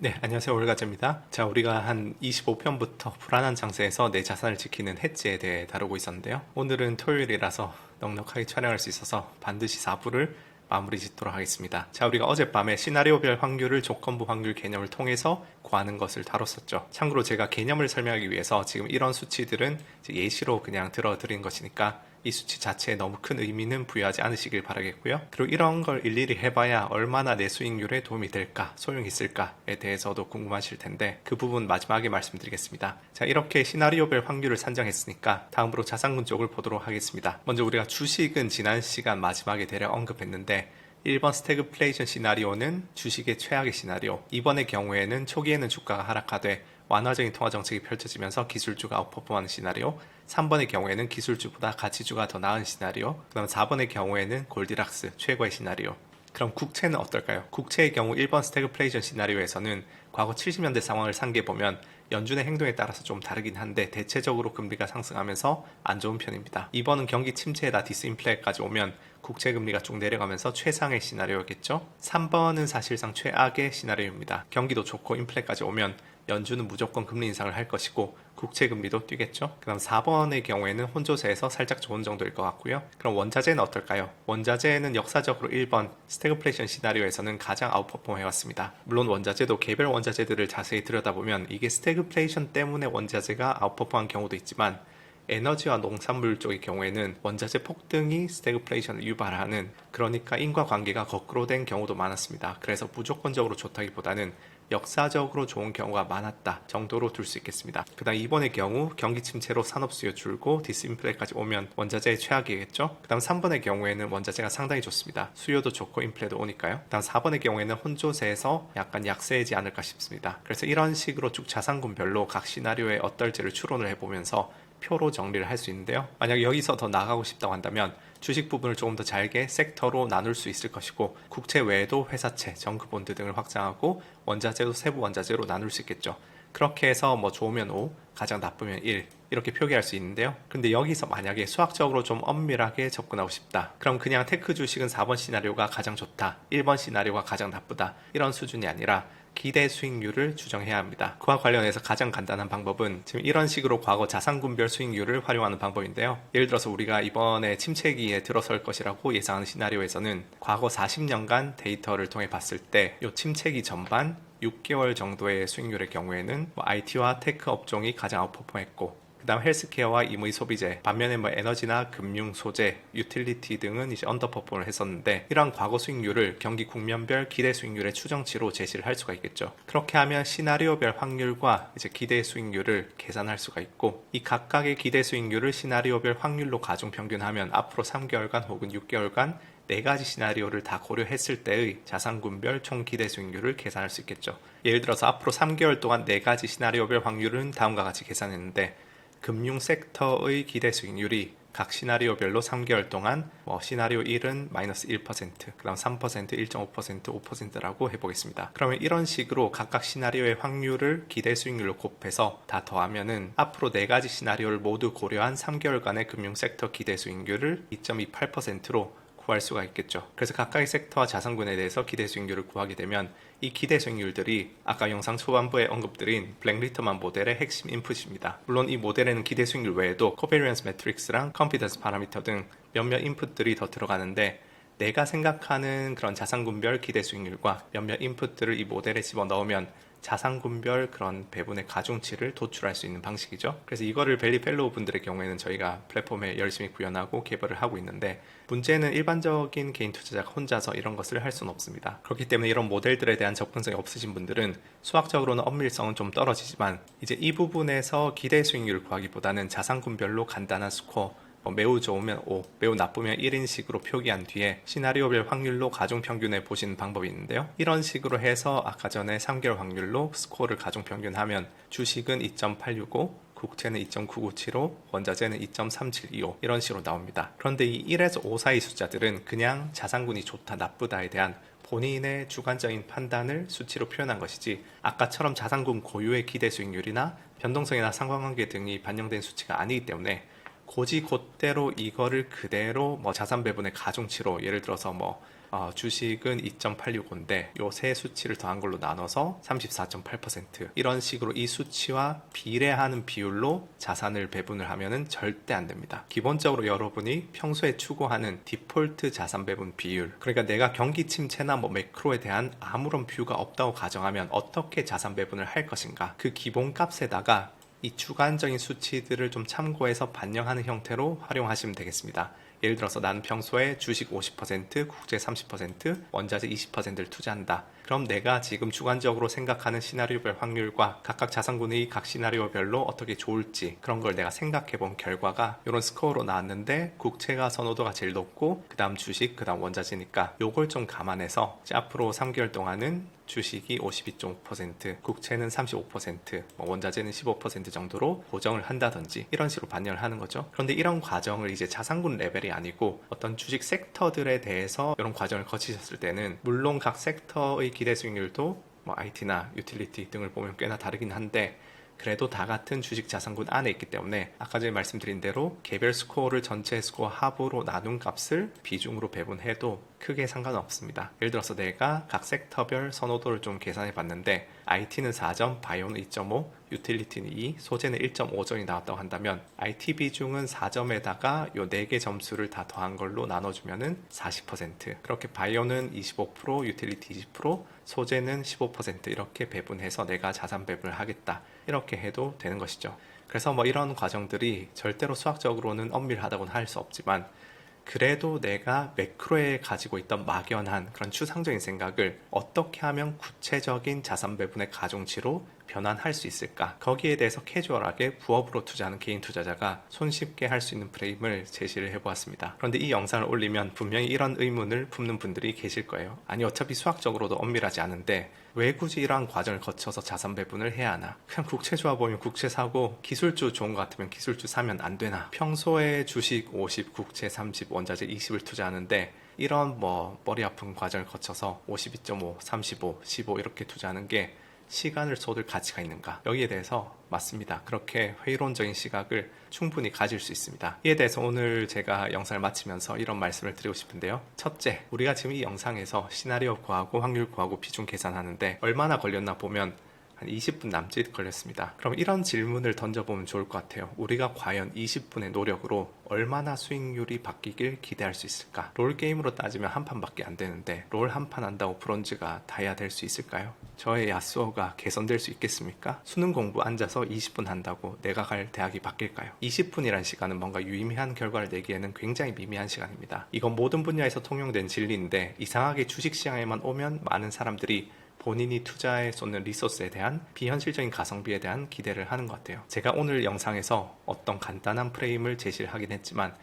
네, 안녕하세요. 올가즈입니다. 자, 우리가 한 25편부터 불안한 장세에서 내 자산을 지키는 해지에 대해 다루고 있었는데요. 오늘은 토요일이라서 넉넉하게 촬영할 수 있어서 반드시 4부를 마무리 짓도록 하겠습니다. 자, 우리가 어젯밤에 시나리오별 확률을 조건부 확률 개념을 통해서 구하는 것을 다뤘었죠. 참고로 제가 개념을 설명하기 위해서 지금 이런 수치들은 예시로 그냥 들어드린 것이니까 이 수치 자체에 너무 큰 의미는 부여하지 않으시길 바라겠고요. 그리고 이런 걸 일일이 해봐야 얼마나 내 수익률에 도움이 될까, 소용이 있을까에 대해서도 궁금하실 텐데 그 부분 마지막에 말씀드리겠습니다. 자, 이렇게 시나리오별 확률을 산정했으니까 다음으로 자산군 쪽을 보도록 하겠습니다. 먼저 우리가 주식은 지난 시간 마지막에 대략 언급했는데 1번 스태그플레이션 시나리오는 주식의 최악의 시나리오. 이번의 경우에는 초기에는 주가가 하락하되 완화적인 통화 정책이 펼쳐지면서 기술주가 아웃퍼폼하는 시나리오. 3번의 경우에는 기술주보다 가치주가 더 나은 시나리오. 그 다음 4번의 경우에는 골디락스 최고의 시나리오. 그럼 국채는 어떨까요? 국채의 경우 1번 스태그플레이션 시나리오에서는 과거 70년대 상황을 상기해보면 연준의 행동에 따라서 좀 다르긴 한데 대체적으로 금리가 상승하면서 안 좋은 편입니다. 2번은 경기 침체에다 디스인플레까지 오면 국채 금리가 쭉 내려가면서 최상의 시나리오겠죠. 3번은 사실상 최악의 시나리오입니다. 경기도 좋고 인플레까지 오면 연준은 무조건 금리 인상을 할 것이고 국채 금리도 뛰겠죠. 그 다음 4번의 경우에는 혼조세에서 살짝 좋은 정도일 것 같고요. 그럼 원자재는 어떨까요? 원자재는 역사적으로 1번 스태그플레이션 시나리오에서는 가장 아웃퍼폼 해왔습니다. 물론 원자재도 개별 원자재들을 자세히 들여다보면 이게 스태그플레이션 때문에 원자재가 아웃퍼폼한 경우도 있지만 에너지와 농산물 쪽의 경우에는 원자재 폭등이 스태그플레이션을 유발하는, 그러니까 인과관계가 거꾸로 된 경우도 많았습니다. 그래서 무조건적으로 좋다기보다는 역사적으로 좋은 경우가 많았다 정도로 둘 수 있겠습니다. 그 다음 2번의 경우 경기 침체로 산업 수요 줄고 디스인플레까지 오면 원자재의 최악이겠죠. 그 다음 3번의 경우에는 원자재가 상당히 좋습니다. 수요도 좋고 인플레도 오니까요. 그 다음 4번의 경우에는 혼조세에서 약간 약세이지 않을까 싶습니다. 그래서 이런 식으로 쭉 자산군별로 각 시나리오에 어떨지를 추론을 해보면서 표로 정리를 할 수 있는데요. 만약 여기서 더 나가고 싶다고 한다면 주식 부분을 조금 더 잘게 섹터로 나눌 수 있을 것이고 국채 외에도 회사채, 정크본드 등을 확장하고 원자재도 세부 원자재로 나눌 수 있겠죠. 그렇게 해서 뭐 좋으면 5, 가장 나쁘면 1 이렇게 표기할 수 있는데요. 근데 여기서 만약에 수학적으로 좀 엄밀하게 접근하고 싶다. 그럼 그냥 테크 주식은 4번 시나리오가 가장 좋다, 1번 시나리오가 가장 나쁘다 이런 수준이 아니라 기대 수익률을 추정해야 합니다. 그와 관련해서 가장 간단한 방법은 지금 이런 식으로 과거 자산군별 수익률을 활용하는 방법인데요. 예를 들어서 우리가 이번에 침체기에 들어설 것이라고 예상하는 시나리오에서는 과거 40년간 데이터를 통해 봤을 때 이 침체기 전반 6개월 정도의 수익률의 경우에는 IT와 테크 업종이 가장 아웃퍼폼했고 그 다음 헬스케어와 임의 소비재, 반면에 에너지나 금융, 소재, 유틸리티 등은 이제 언더퍼폼을 했었는데 이러한 과거 수익률을 경기 국면별 기대 수익률의 추정치로 제시를 할 수가 있겠죠. 그렇게 하면 시나리오별 확률과 이제 기대 수익률을 계산할 수가 있고 이 각각의 기대 수익률을 시나리오별 확률로 가중 평균하면 앞으로 3개월간 혹은 6개월간 4가지 시나리오를 다 고려했을 때의 자산군별 총 기대 수익률을 계산할 수 있겠죠. 예를 들어서 앞으로 3개월 동안 4가지 시나리오별 확률은 다음과 같이 계산했는데 금융 섹터의 기대 수익률이 각 시나리오별로 3개월 동안 시나리오 1은 마이너스 1%, 그 다음 3%, 1.5%, 5%라고 해보겠습니다. 그러면 이런 식으로 각각 시나리오의 확률을 기대 수익률로 곱해서 다 더하면은 앞으로 4가지 시나리오를 모두 고려한 3개월간의 금융 섹터 기대 수익률을 2.28%로 구할 수가 있겠죠. 그래서 각각의 섹터와 자산군에 대해서 기대 수익률을 구하게 되면 이 기대 수익률들이 아까 영상 초반부에 언급드린 블랙리터만 모델의 핵심 인풋입니다. 물론 이 모델에는 기대 수익률 외에도 코베리언스 매트릭스랑 컨피던스 파라미터 등 몇몇 인풋들이 더 들어가는데 내가 생각하는 그런 자산군별 기대 수익률과 몇몇 인풋들을 이 모델에 집어넣으면 자산군별 그런 배분의 가중치를 도출할 수 있는 방식이죠. 그래서 이거를 벨리 펠로우 분들의 경우에는 저희가 플랫폼에 열심히 구현하고 개발을 하고 있는데 문제는 일반적인 개인 투자자가 혼자서 이런 것을 할 수는 없습니다. 그렇기 때문에 이런 모델들에 대한 접근성이 없으신 분들은 수학적으로는 엄밀성은 좀 떨어지지만 이제 이 부분에서 기대 수익률을 구하기보다는 자산군별로 간단한 스코어, 매우 좋으면 5, 매우 나쁘면 1인 식으로 표기한 뒤에 시나리오별 확률로 가중평균해 보시는 방법이 있는데요. 이런 식으로 해서 아까 전에 3개월 확률로 스코어를 가중평균하면 주식은 2.865, 국채는 2.9975, 원자재는 2.3725 이런 식으로 나옵니다. 그런데 이 1에서 5 사이 숫자들은 그냥 자산군이 좋다 나쁘다에 대한 본인의 주관적인 판단을 수치로 표현한 것이지 아까처럼 자산군 고유의 기대 수익률이나 변동성이나 상관관계 등이 반영된 수치가 아니기 때문에 곧대로 이거를 그대로 뭐 자산 배분의 가중치로 예를 들어서 주식은 2.865인데 요 세 수치를 더한 걸로 나눠서 34.8% 이런 식으로 이 수치와 비례하는 비율로 자산을 배분을 하면은 절대 안 됩니다. 기본적으로 여러분이 평소에 추구하는 디폴트 자산 배분 비율, 그러니까 내가 경기 침체나 매크로에 대한 아무런 뷰가 없다고 가정하면 어떻게 자산 배분을 할 것인가, 그 기본값에다가 이 주관적인 수치들을 좀 참고해서 반영하는 형태로 활용하시면 되겠습니다. 예를 들어서 나는 평소에 주식 50%, 국제 30%, 원자재 20%를 투자한다. 그럼 내가 지금 주관적으로 생각하는 시나리오별 확률과 각각 자산군의 각 시나리오별로 어떻게 좋을지 그런 걸 내가 생각해 본 결과가 이런 스코어로 나왔는데, 국채가 선호도가 제일 높고 그 다음 주식, 그 다음 원자재니까 요걸 좀 감안해서 앞으로 3개월 동안은 주식이 52.5%, 국채는 35%, 원자재는 15% 정도로 고정을 한다든지 이런 식으로 반영을 하는 거죠. 그런데 이런 과정을 이제 자산군 레벨이 아니고 어떤 주식 섹터들에 대해서 이런 과정을 거치셨을 때는, 물론 각 섹터의 기대 수익률도 IT나 유틸리티 등을 보면 꽤나 다르긴 한데, 그래도 다 같은 주식 자산군 안에 있기 때문에 아까 전에 말씀드린 대로 개별 스코어를 전체 스코어 합으로 나눈 값을 비중으로 배분해도 크게 상관은 없습니다. 예를 들어서 내가 각 섹터별 선호도를 좀 계산해 봤는데 IT는 4점, 바이오는 2.5, 유틸리티는 2, 소재는 1.5점이 나왔다고 한다면 IT 비중은 4점에다가 요 4개 점수를 다 더한 걸로 나눠주면은 40%, 그렇게 바이오는 25%, 유틸리티 20%, 소재는 15% 이렇게 배분해서 내가 자산 배분을 하겠다, 이렇게 해도 되는 것이죠. 그래서 이런 과정들이 절대로 수학적으로는 엄밀하다고는 할 수 없지만, 그래도 내가 매크로에 가지고 있던 막연한 그런 추상적인 생각을 어떻게 하면 구체적인 자산 배분의 가중치로 변환할 수 있을까, 거기에 대해서 캐주얼하게 부업으로 투자하는 개인 투자자가 손쉽게 할 수 있는 프레임을 제시를 해보았습니다. 그런데 이 영상을 올리면 분명히 이런 의문을 품는 분들이 계실 거예요. 아니 어차피 수학적으로도 엄밀하지 않은데 왜 굳이 이러한 과정을 거쳐서 자산 배분을 해야 하나, 그냥 국채 좋아 보이면 국채 사고 기술주 좋은 것 같으면 기술주 사면 안 되나, 평소에 주식 50, 국채 30, 원자재 20을 투자하는데 이런 머리 아픈 과정을 거쳐서 52.5, 35, 15 이렇게 투자하는 게 시간을 쏟을 가치가 있는가, 여기에 대해서 맞습니다. 그렇게 회의론적인 시각을 충분히 가질 수 있습니다. 이에 대해서 오늘 제가 영상을 마치면서 이런 말씀을 드리고 싶은데요. 첫째, 우리가 지금 이 영상에서 시나리오 구하고 확률 구하고 비중 계산하는데 얼마나 걸렸나 보면 한 20분 남짓 걸렸습니다. 그럼 이런 질문을 던져보면 좋을 것 같아요. 우리가 과연 20분의 노력으로 얼마나 수익률이 바뀌길 기대할 수 있을까? 롤게임으로 따지면 한 판밖에 안 되는데 롤 한 판 한다고 브론즈가 다이아 될 수 있을까요? 저의 야스오가 개선될 수 있겠습니까? 수능 공부 앉아서 20분 한다고 내가 갈 대학이 바뀔까요? 20분이란 시간은 뭔가 유의미한 결과를 내기에는 굉장히 미미한 시간입니다. 이건 모든 분야에서 통용된 진리인데 이상하게 주식시장에만 오면 많은 사람들이 본인이 투자에 쏟는 리소스에 대한 비현실적인 가성비에 대한 기대를 하는 것 같아요. 제가 오늘 영상에서 어떤 간단한 프레임을 제시를 하긴 했지만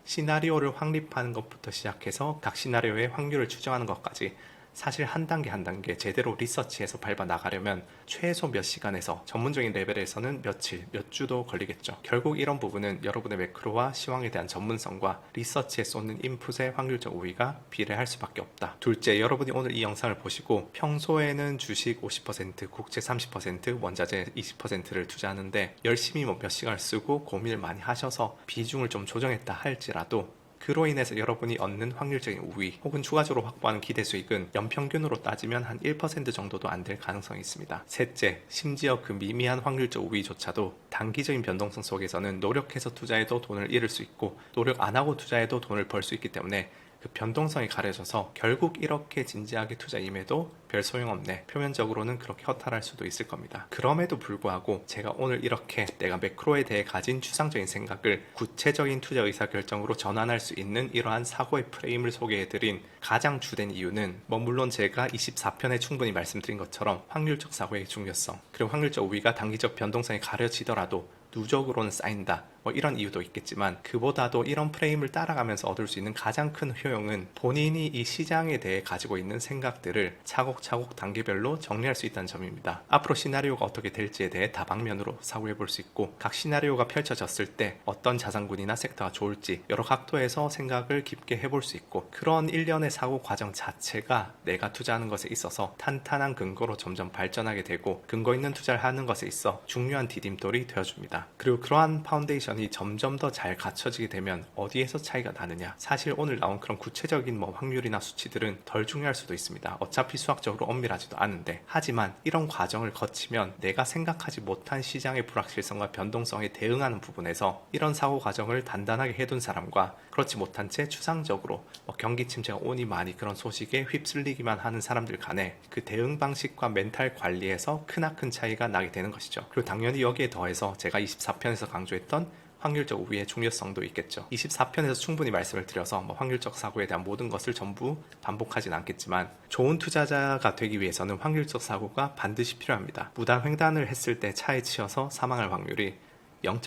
시나리오를 확립하는 것부터 시작해서 각 시나리오의 확률을 추정하는 것까지 사실 한 단계 한 단계 제대로 리서치해서 밟아 나가려면 최소 몇 시간에서 전문적인 레벨에서는 며칠, 몇 주도 걸리겠죠. 결국 이런 부분은 여러분의 매크로와 시황에 대한 전문성과 리서치에 쏟는 인풋의 확률적 우위가 비례할 수밖에 없다. 둘째, 여러분이 오늘 이 영상을 보시고 평소에는 주식 50%, 국채 30%, 원자재 20%를 투자하는데 열심히 몇 시간을 쓰고 고민을 많이 하셔서 비중을 좀 조정했다 할지라도 그로 인해서 여러분이 얻는 확률적인 우위 혹은 추가적으로 확보하는 기대 수익은 연평균으로 따지면 한 1% 정도도 안 될 가능성이 있습니다. 셋째, 심지어 그 미미한 확률적 우위조차도 단기적인 변동성 속에서는 노력해서 투자해도 돈을 잃을 수 있고 노력 안 하고 투자해도 돈을 벌 수 있기 때문에 그 변동성이 가려져서 결국 이렇게 진지하게 투자 임해도 별 소용없네, 표면적으로는 그렇게 허탈할 수도 있을 겁니다. 그럼에도 불구하고 제가 오늘 이렇게 내가 매크로에 대해 가진 추상적인 생각을 구체적인 투자 의사 결정으로 전환할 수 있는 이러한 사고의 프레임을 소개해드린 가장 주된 이유는 물론 제가 24편에 충분히 말씀드린 것처럼 확률적 사고의 중요성, 그리고 확률적 우위가 단기적 변동성이 가려지더라도 누적으로는 쌓인다, 이런 이유도 있겠지만 그보다도 이런 프레임을 따라가면서 얻을 수 있는 가장 큰 효용은 본인이 이 시장에 대해 가지고 있는 생각들을 차곡차곡 단계별로 정리할 수 있다는 점입니다. 앞으로 시나리오가 어떻게 될지에 대해 다방면으로 사고해 볼 수 있고 각 시나리오가 펼쳐졌을 때 어떤 자산군이나 섹터가 좋을지 여러 각도에서 생각을 깊게 해볼 수 있고, 그런 일련의 사고 과정 자체가 내가 투자하는 것에 있어서 탄탄한 근거로 점점 발전하게 되고 근거 있는 투자를 하는 것에 있어 중요한 디딤돌이 되어줍니다. 그리고 그러한 파운데이션 포지션이 점점 더 잘 갖춰지게 되면 어디에서 차이가 나느냐? 사실 오늘 나온 그런 구체적인 확률이나 수치들은 덜 중요할 수도 있습니다. 어차피 수학적으로 엄밀하지도 않은데, 하지만 이런 과정을 거치면 내가 생각하지 못한 시장의 불확실성과 변동성에 대응하는 부분에서 이런 사고 과정을 단단하게 해둔 사람과 그렇지 못한 채 추상적으로 경기 침체가 오니 많이 그런 소식에 휩쓸리기만 하는 사람들 간에 그 대응 방식과 멘탈 관리에서 크나큰 차이가 나게 되는 것이죠. 그리고 당연히 여기에 더해서 제가 24편에서 강조했던 확률적 우위의 중요성도 있겠죠. 24편에서 충분히 말씀을 드려서 확률적 사고에 대한 모든 것을 전부 반복하진 않겠지만, 좋은 투자자가 되기 위해서는 확률적 사고가 반드시 필요합니다. 무단 횡단을 했을 때 차에 치여서 사망할 확률이 0.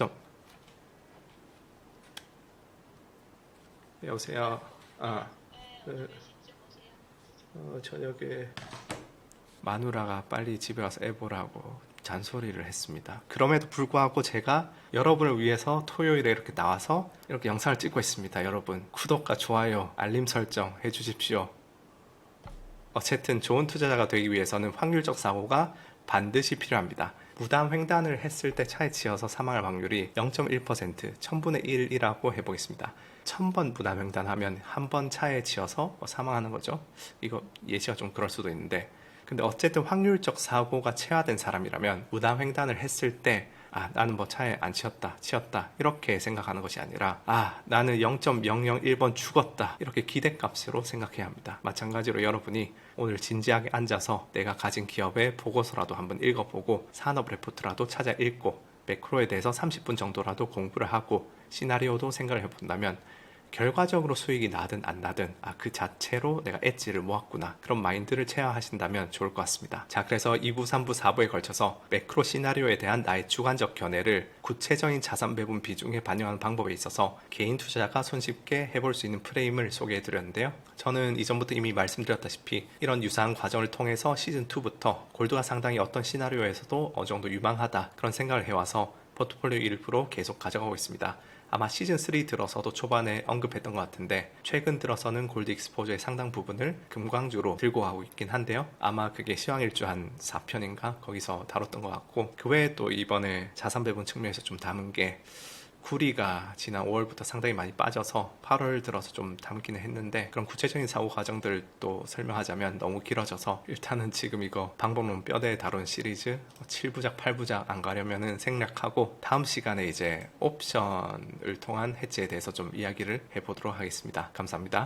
여보세요. 저녁에 마누라가 빨리 집에 와서 애 보라고 잔소리를 했습니다. 그럼에도 불구하고 제가 여러분을 위해서 토요일에 이렇게 나와서 이렇게 영상을 찍고 있습니다. 여러분, 구독과 좋아요, 알림 설정 해주십시오. 어쨌든 좋은 투자자가 되기 위해서는 확률적 사고가 반드시 필요합니다. 무단 횡단을 했을 때 차에 치여서 사망할 확률이 0.1%, 1000분의 1이라고 해보겠습니다. 1000번 무단 횡단하면 한 번 차에 치여서 사망하는 거죠. 이거 예시가 좀 그럴 수도 있는데, 근데 어쨌든 확률적 사고가 체화된 사람이라면 무단 횡단을 했을 때 나는 차에 안 치였다 이렇게 생각하는 것이 아니라 나는 0.001번 죽었다 이렇게 기대값으로 생각해야 합니다. 마찬가지로 여러분이 오늘 진지하게 앉아서 내가 가진 기업의 보고서라도 한번 읽어보고 산업 레포트라도 찾아 읽고 매크로에 대해서 30분 정도라도 공부를 하고 시나리오도 생각을 해본다면 결과적으로 수익이 나든 안 나든 그 자체로 내가 엣지를 모았구나, 그런 마인드를 체화하신다면 좋을 것 같습니다. 자, 그래서 2부, 3부, 4부에 걸쳐서 매크로 시나리오에 대한 나의 주관적 견해를 구체적인 자산 배분 비중에 반영하는 방법에 있어서 개인 투자자가 손쉽게 해볼 수 있는 프레임을 소개해 드렸는데요. 저는 이전부터 이미 말씀드렸다시피 이런 유사한 과정을 통해서 시즌2부터 골드가 상당히 어떤 시나리오에서도 어느 정도 유망하다 그런 생각을 해와서 포트폴리오 일부로 계속 가져가고 있습니다. 아마 시즌3 들어서도 초반에 언급했던 것 같은데, 최근 들어서는 골드 익스포저의 상당 부분을 금광주로 들고 가고 있긴 한데요. 아마 그게 시황일주 한 4편인가 거기서 다뤘던 것 같고, 그 외에 또 이번에 자산 배분 측면에서 좀 담은 게 구리가 지난 5월부터 상당히 많이 빠져서 8월 들어서 좀 담기는 했는데, 그런 구체적인 사고 과정들도 설명하자면 너무 길어져서 일단은 지금 이거 방법론 뼈대에 다룬 시리즈 7부작 8부작 안 가려면은 생략하고 다음 시간에 이제 옵션을 통한 해지에 대해서 좀 이야기를 해보도록 하겠습니다. 감사합니다.